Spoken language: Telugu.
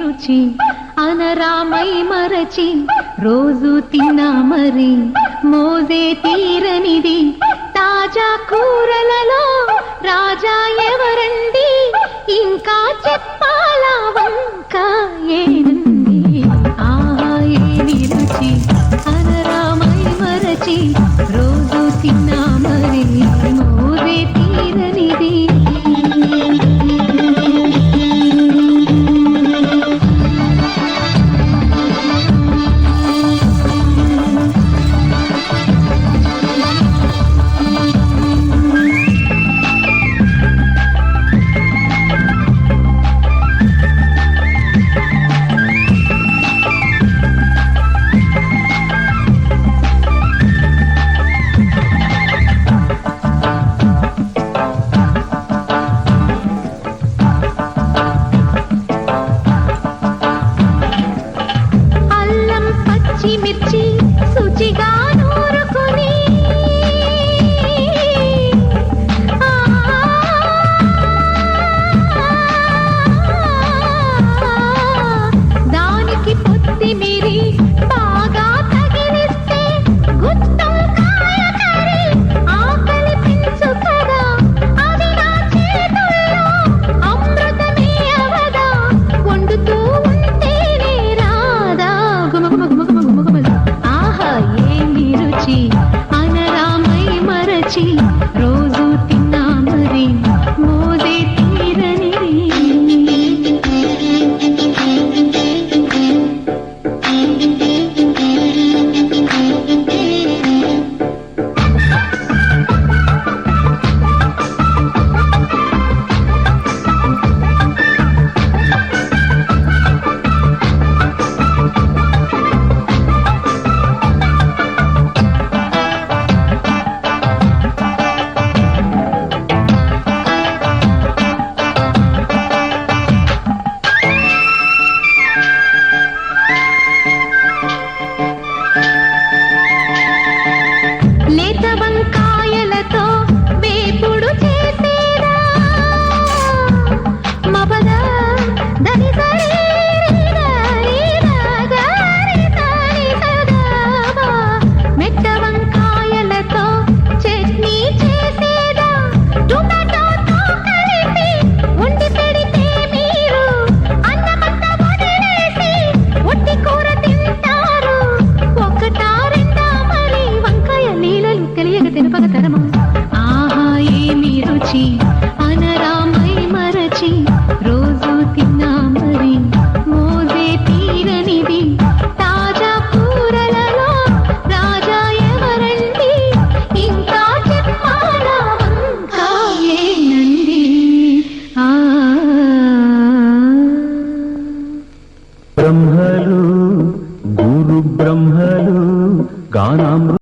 రుచి అనరామై మరచి రోజు తిన్నా మరి మోజే తీరనిది తాజా కూరలలో రాజా ఎవరండి ఇంకా చెప్పాలా వంక ఏనండి ఆహా ఏమి రుచి అనరామై మరచి రోజు తిన్నా మరి మోజే తీరనిది మిర్చి శుచిగా నూరుకుని దానికి కొత్తిమీరి బాగా తగిలిస్తే గుత్తం కాయ కర్రీ ఆకలి పెంచు కదా అది నా చేతుల్లో అమృతమే అవదా వండుతూ ఉంటేనే రాదా ఆహా ఏమి రుచి అనరామై మరచి రోజు తిన్నా మరి మోజే తీరనిది లేత వంకాయలతో వేపుడు చేసేదా మబద దని మెట్ట వంకాయలతో చట్నీ చేసేదా టొమాటోతో కలిపి వండి పెడితే మీరు అన్నమంతా వదిలేసి ఒట్టి కూర తింటారు ఒకటా రెండా మరి వంకాయ లీలలు తెలియక తినపగ తరమా ఆహా ఏమి రుచి అనరామై మరచి రోజు తిన్నా మరి మోజే తీరనిది తాజా కూరలలో రాజా ఎవరండి ఇంకా చెప్పాలా వంక ఏనండి బ్రహ్మలు గురు బ్రహ్మలు గానామృత